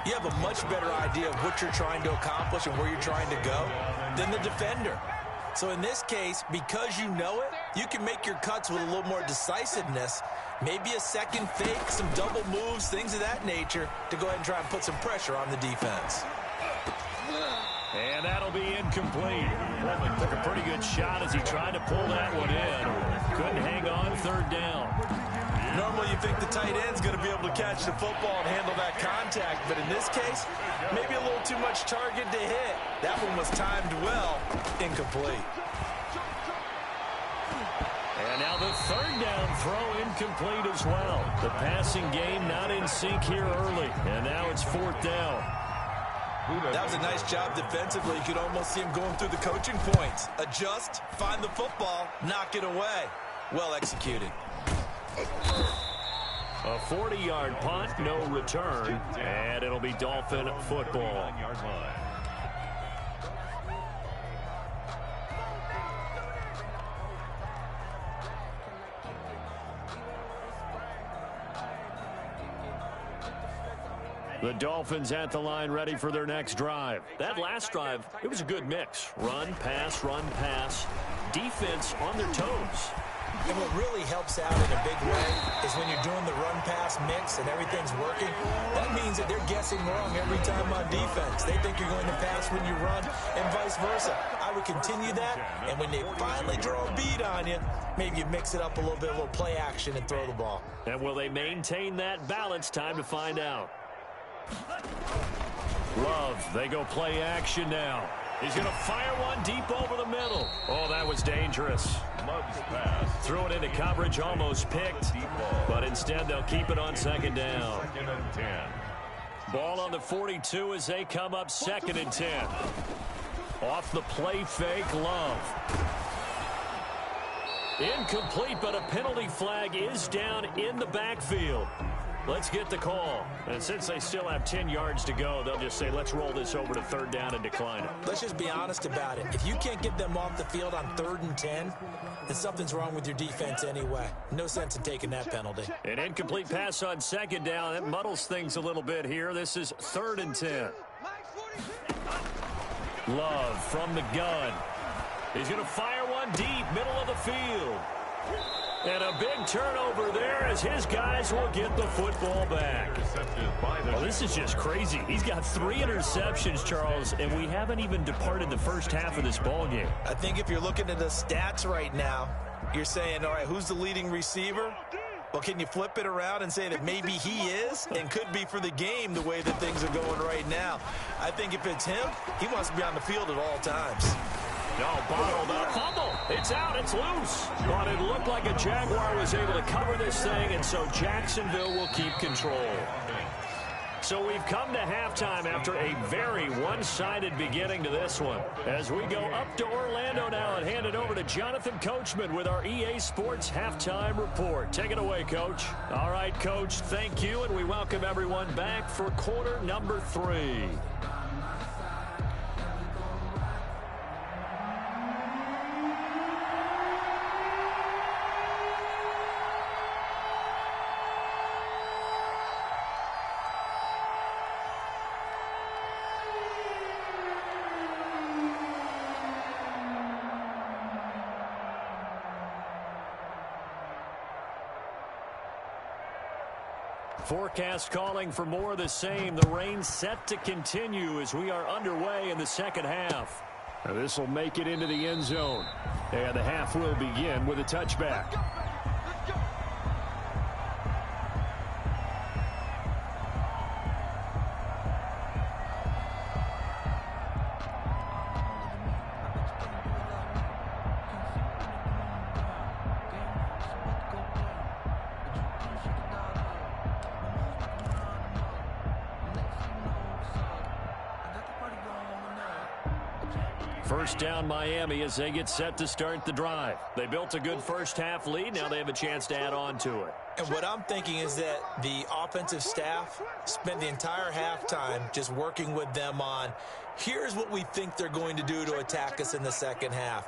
you have a much better idea of what you're trying to accomplish and where you're trying to go than the defender. So in this case, because you know it, you can make your cuts with a little more decisiveness, maybe a second fake, some double moves, things of that nature, to go ahead and try and put some pressure on the defense. And that'll be incomplete. Coleman took a pretty good shot as he tried to pull that one in. Couldn't hang on, third down. Normally you think the tight end's going to be able to catch the football and handle that contact, but in this case, maybe a little too much target to hit. That one was timed well, incomplete. And now the third down throw incomplete as well. The passing game not in sync here early, and now it's fourth down. That was a nice job defensively. You could almost see him going through the coaching points. Adjust, find the football, knock it away. Well executed. A 40-yard punt, no return, and it'll be Dolphin football. The Dolphins at the line ready for their next drive. That last drive, it was a good mix. Run, pass, defense on their toes. And what really helps out in a big way is when you're doing the run-pass mix and everything's working, that means that they're guessing wrong every time on defense. They think you're going to pass when you run and vice versa. I would continue that, and when they finally draw a beat on you, maybe you mix it up a little bit, a little play action and throw the ball. And will they maintain that balance? Time to find out. Love, they go play action now. He's going to fire one deep over the middle. Oh, that was dangerous. Threw it into coverage, almost picked. But instead, they'll keep it on second down. Ball on the 42 as they come up second and 10. Off the play fake, Love. Incomplete, but a penalty flag is down in the backfield. Let's get the call. And since they still have 10 yards to go, they'll just say, let's roll this over to third down and decline it. Let's just be honest about it. If you can't get them off the field on 3rd and 10, then something's wrong with your defense anyway. No sense in taking that penalty. An incomplete pass on second down. That muddles things a little bit here. This is 3rd and 10. Love from the gun. He's going to fire one deep, middle of the field. And a big turnover there as his guys will get the football back. Well, this is just crazy. He's got 3 interceptions, Charles, and we haven't even departed the first half of this ballgame. I think if you're looking at the stats right now, you're saying, all right, who's the leading receiver? Well, can you flip it around and say that maybe he is and could be for the game the way that things are going right now? I think if it's him, he wants to be on the field at all times. No, bottled up. Fumble. It's out. It's loose. But it looked like a Jaguar was able to cover this thing, and so Jacksonville will keep control. So we've come to halftime after a very one-sided beginning to this one. As we go up to Orlando now and hand it over to Jonathan Coachman with our EA Sports Halftime Report. Take it away, Coach. All right, Coach, thank you, and we welcome everyone back for quarter number 3. Forecast calling for more of the same. The rain set to continue as we are underway in the second half. Now this will make it into the end zone. And the half will begin with a touchback. First down Miami as they get set to start the drive. They built a good first half lead. Now they have a chance to add on to it. And what I'm thinking is that the offensive staff spent the entire halftime just working with them on, here's what we think they're going to do to attack us in the second half.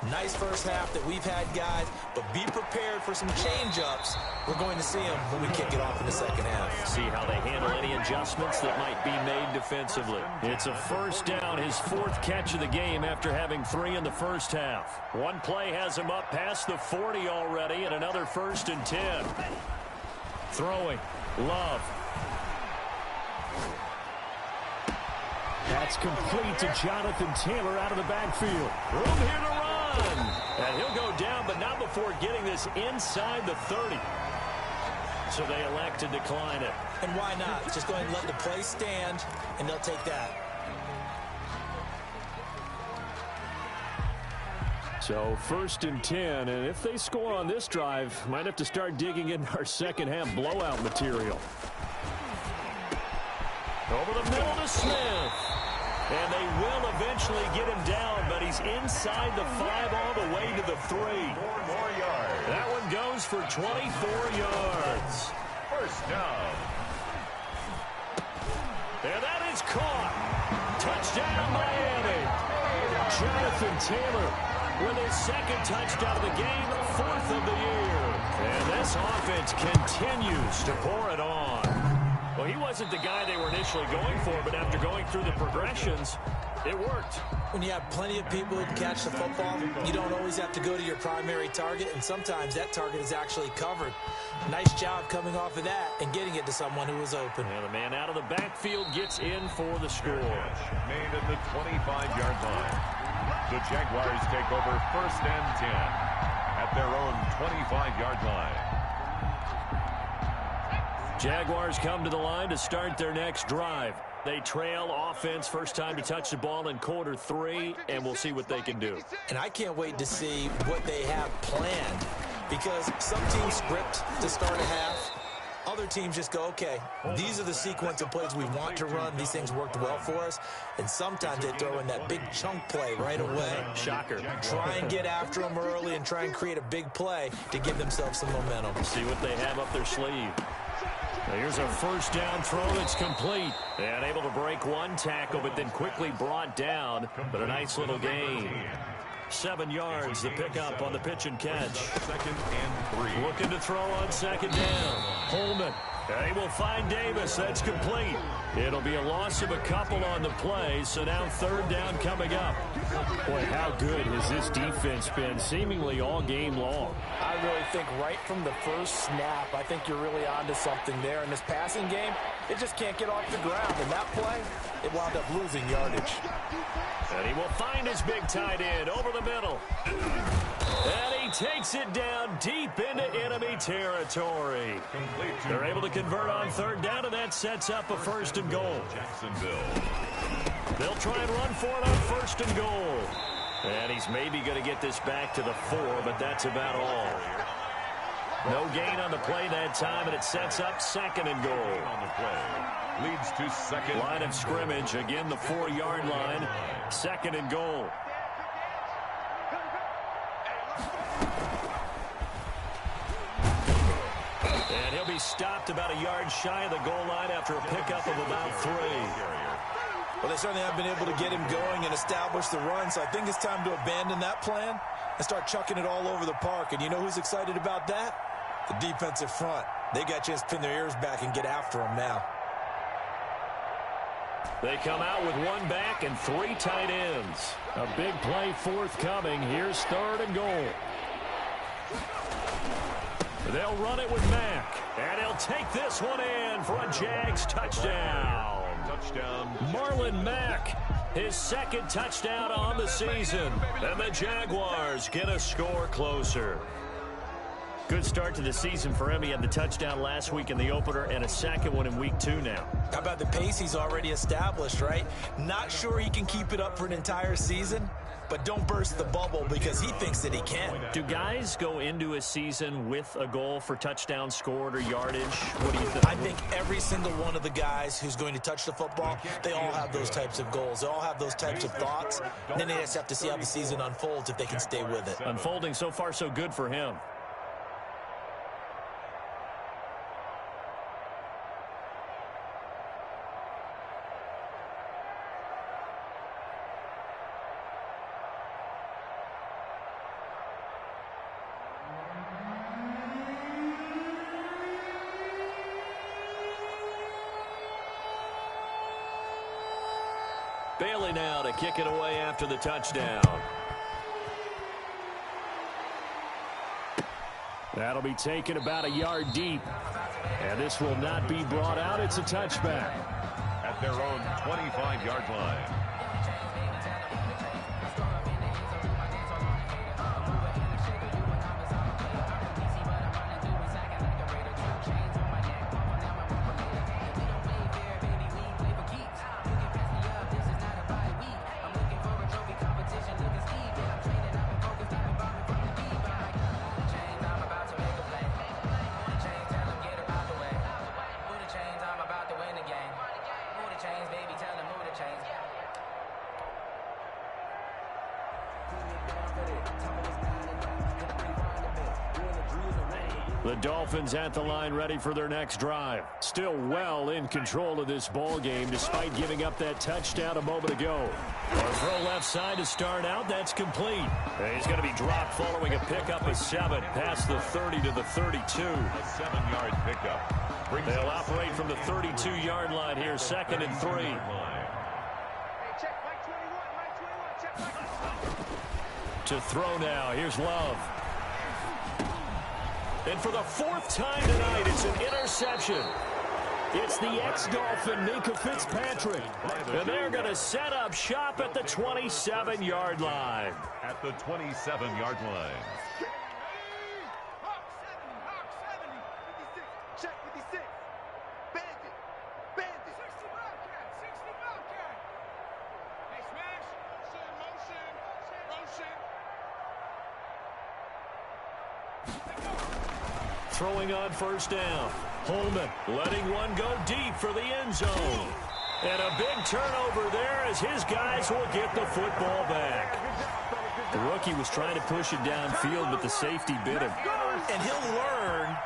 Nice first half that we've had, guys, but be prepared for some change-ups. We're going to see them when we kick it off in the second half. See how they handle any adjustments that might be made defensively. It's a first down, his fourth catch of the game after having 3 in the first half. One play has him up past the 40 already, and another 1st and 10. Throwing, Love. That's complete to Jonathan Taylor out of the backfield. Room here to run. And he'll go down, but not before getting this inside the 30. So they elect to decline it. And why not? Just go ahead and let the play stand, and they'll take that. So 1st and 10, and if they score on this drive, might have to start digging in our second half blowout material. Over the middle to Smith. And they will eventually get him down, but he's inside the 5 all the way to the 3. 4 more yards. That one goes for 24 yards. First down. And that is caught. Touchdown, Miami. Jonathan Taylor with his 2nd touchdown of the game, 4th of the year. And this offense continues to pour it on. Well, he wasn't the guy they were initially going for, but after going through the progressions, it worked. When you have plenty of people who can catch the football, you don't always have to go to your primary target, and sometimes that target is actually covered. Nice job coming off of that and getting it to someone who was open. And the man out of the backfield gets in for the score. Made at the 25-yard line. The Jaguars take over 1st and 10 at their own 25-yard line. Jaguars come to the line to start their next drive. They trail offense, first time to touch the ball in quarter 3, and we'll see what they can do. And I can't wait to see what they have planned, because some teams script to start a half. Other teams just go, okay, these are the sequence of plays we want to run. These things worked well for us. And sometimes they throw in that big chunk play right away. Shocker. Try and get after them early and try and create a big play to give themselves some momentum. See what they have up their sleeve. Now here's a first down throw that's complete. And able to break one tackle, but then quickly brought down. But a nice little gain. 7 yards, the pickup on the pitch and catch. 2nd and 3. Looking to throw on 2nd down. Holman. They will find Davis. That's complete. It'll be a loss of a couple on the play, so now 3rd down coming up. Boy, how good has this defense been seemingly all game long? I really think right from the first snap, I think you're really onto something there. In this passing game, it just can't get off the ground. And that play, it wound up losing yardage. And he will find his big tight end over the middle. And he takes it down deep into enemy territory. They're able to convert on 3rd down, and that sets up a 1st and goal. Jacksonville. They'll try and run for it on 1st and goal. And he's maybe going to get this back to the 4, but that's about all. No gain on the play that time, and it sets up 2nd and goal. On the play. Leads to 2nd. Line of scrimmage, again the 4-yard line. 2nd and goal. And he'll be stopped about a yard shy of the goal line after a pickup of about 3. Well, they certainly have been able to get him going and establish the run, so I think it's time to abandon that plan and start chucking it all over the park. And you know who's excited about that? The defensive front. They got a chance to pin their ears back and get after him now. They come out with 1 back and 3 tight ends. A big play forthcoming. Here's 3rd and goal. They'll run it with Mack. And he'll take this one in for a Jags touchdown. Marlon Mack, his 2nd touchdown on the season. And the Jaguars get a score closer. Good start to the season for him. He had the touchdown last week in the opener and a 2nd one in week 2 now. How about the pace he's already established, right? Not sure he can keep it up for an entire season, but don't burst the bubble because he thinks that he can. Do guys go into a season with a goal for touchdown scored or yardage? What do you think? I think every single one of the guys who's going to touch the football, they all have those types of goals. They all have those types of thoughts. And then they just have to see how the season unfolds if they can stay with it. Unfolding so far so good for him. Bailey now to kick it away after the touchdown. That'll be taken about a yard deep. And this will not be brought out. It's a touchback. At their own 25-yard line. The Dolphins at the line ready for their next drive. Still well in control of this ball game despite giving up that touchdown a moment ago. A throw left side to start out. That's complete. He's going to be dropped following a pickup of 7 past the 30 to the 32. A 7-yard pickup. They'll operate from the 32-yard line here, 2nd and 3. To throw now. Here's Love. And for the 4th time tonight, it's an interception. It's the ex-Dolphin, Mika Fitzpatrick. And they're going to set up shop at the 27-yard line. At the 27-yard line. Throwing on first down. Holman letting one go deep for the end zone. And a big turnover there as his guys will get the football back. The rookie was trying to push it downfield, but the safety bit him. And he'll learn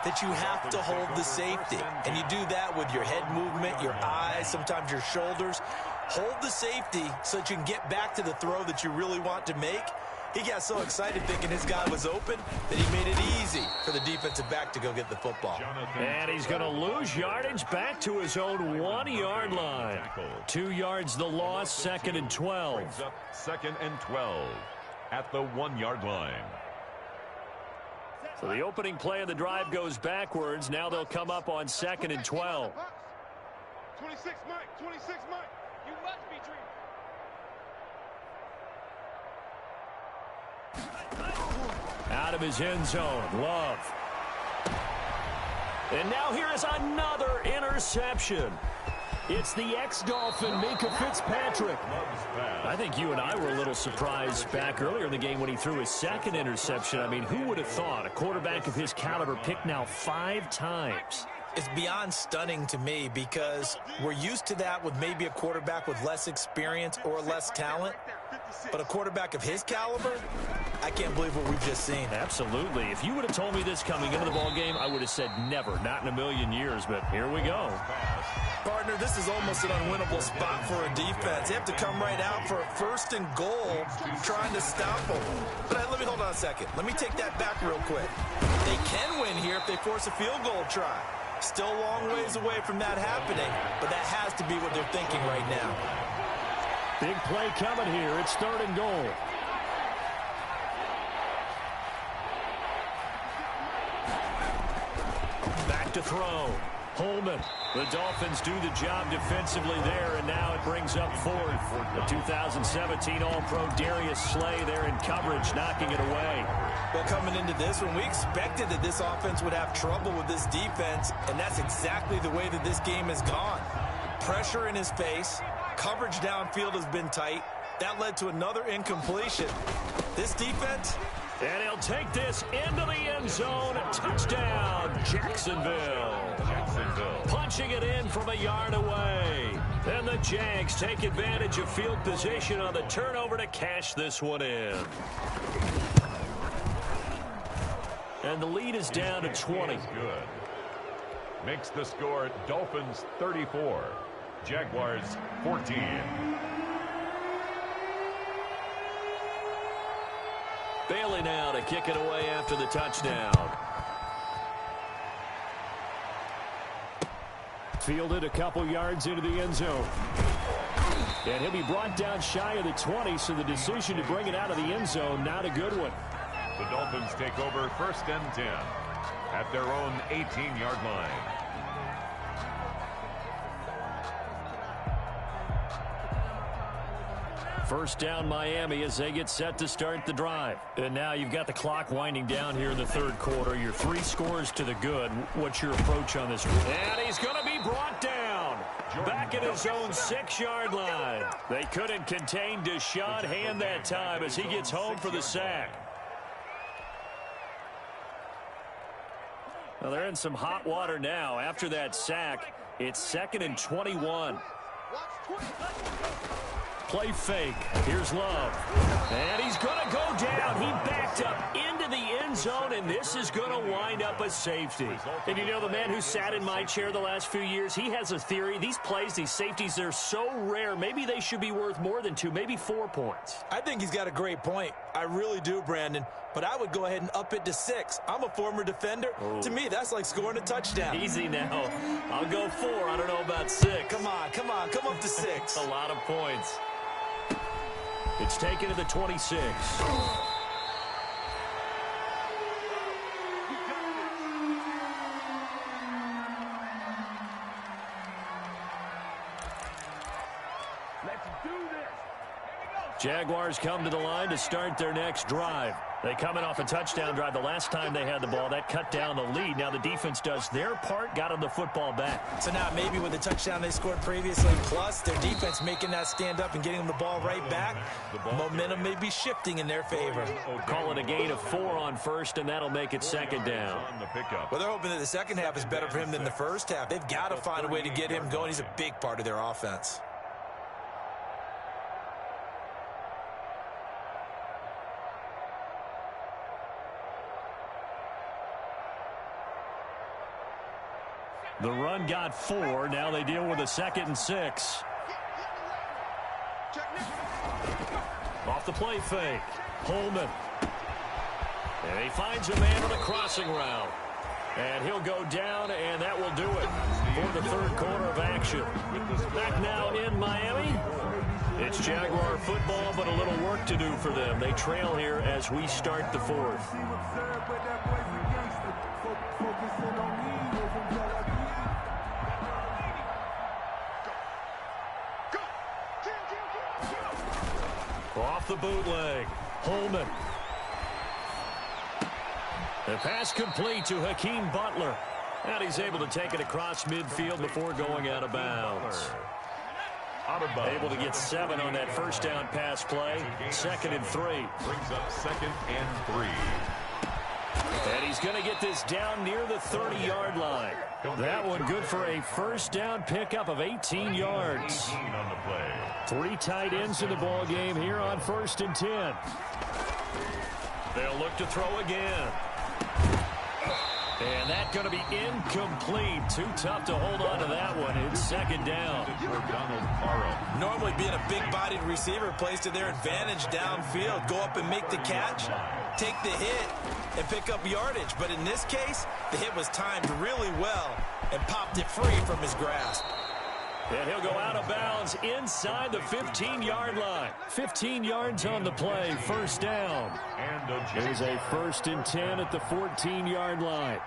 that you have to hold the safety. And you do that with your head movement, your eyes, sometimes your shoulders. Hold the safety so that you can get back to the throw that you really want to make. He got so excited thinking his guy was open that he made it easy for the defensive back to go get the football. And he's going to lose yardage back to his own 1-yard line. 2 yards the loss, 2nd and 12. Brings up 2nd and 12 at the 1-yard line. So the opening play of the drive goes backwards. Now they'll come up on 2nd and 12. 26 Mike, 26 Mike. You must be dreaming. Out of his end zone, Love. And now here is another interception. It's the ex-Dolphin, Mika Fitzpatrick. I think you and I were a little surprised back earlier in the game when he threw his 2nd interception. I mean, who would have thought a quarterback of his caliber picked now 5 times? It's beyond stunning to me because we're used to that with maybe a quarterback with less experience or less talent. But a quarterback of his caliber, I can't believe what we've just seen. Absolutely. If you would have told me this coming into the ball game, I would have said never, not in a million years. But here we go. Partner, this is almost an unwinnable spot for a defense. They have to come right out for a 1st and goal trying to stop them. But let me hold on a second. Let me take that back real quick. They can win here if they force a field goal try. Still a long ways away from that happening, but that has to be what they're thinking right now. Big play coming here. It's 3rd and goal. Back to throw. Holman. The Dolphins do the job defensively there, and now it brings up 4th. The 2017 All-Pro Darius Slay there in coverage, knocking it away. Well, coming into this one, we expected that this offense would have trouble with this defense, and that's exactly the way that this game has gone. Pressure in his face. Coverage downfield has been tight. That led to another incompletion. This defense... And he'll take this into the end zone. Touchdown, Jacksonville. Punching it in from a yard away. And the Jags take advantage of field position on the turnover to cash this one in. And the lead is down to 20. Good. Makes the score Dolphins 34, Jaguars 14. Bailey now to kick it away after the touchdown. Fielded a couple yards into the end zone. And he'll be brought down shy of the 20, so the decision to bring it out of the end zone, not a good one. The Dolphins take over 1st and 10 at their own 18-yard line. First down Miami as they get set to start the drive. And now you've got the clock winding down here in the third quarter. You're 3 scores to the good. What's your approach on this? And he's going to be brought down. Back at his own 6-yard line. They couldn't contain Deshaun Hand that time as he gets home for the sack. Well, they're in some hot water now. After that sack, it's 2nd and 21. Play fake. Here's Love. And he's going to go down. He backed up into the end zone, and this is going to wind up a safety. And you know, the man who sat in my chair the last few years, he has a theory. These plays, these safeties, they're so rare. Maybe they should be worth more than 2, maybe 4 points. I think he's got a great point. I really do, Brandon. But I would go ahead and up it to 6. I'm a former defender. To me, that's like scoring a touchdown. Easy now. I'll go 4. I don't know about 6. Come on. Come up to 6. A lot of points. It's taken to the 26. Jaguars come to the line to start their next drive. They come in off a touchdown drive the last time they had the ball. That cut down the lead. Now the defense does their part, got them the football back. So now maybe with the touchdown they scored previously, plus their defense making that stand up and getting them the ball right back, momentum may be shifting in their favor. Call it a gain of 4 on first, and that'll make it 2nd down. Well, they're hoping that the second half is better for him than the first half. They've got to find a way to get him going. He's a big part of their offense. The run got 4. Now they deal with a 2nd and 6. Off the play fake. Holman. And he finds a man on the crossing route. And he'll go down, and that will do it for the third quarter of action. Back now in Miami. It's Jaguar football, but a little work to do for them. They trail here as we start the 4th. Off the bootleg. Holman. The pass complete to Hakeem Butler. And he's able to take it across midfield before going out of bounds. Able to get 7 on that first down pass play. 2nd and 3. Brings up 2nd and 3. And he's going to get this down near the 30-yard line. That one good for a first down pickup of 18 yards. 18 on the play. 3 tight ends in the ball game here on 1st and 10. They'll look to throw again. And that's going to be incomplete. Too tough to hold on to that one. It's 2nd down. Normally being a big-bodied receiver plays to their advantage downfield. Go up and make the catch, take the hit, and pick up yardage. But in this case, the hit was timed really well and popped it free from his grasp. And he'll go out of bounds inside the 15-yard line. 15 yards on the play, first down. And There's a 1st and 10 at the 14-yard line.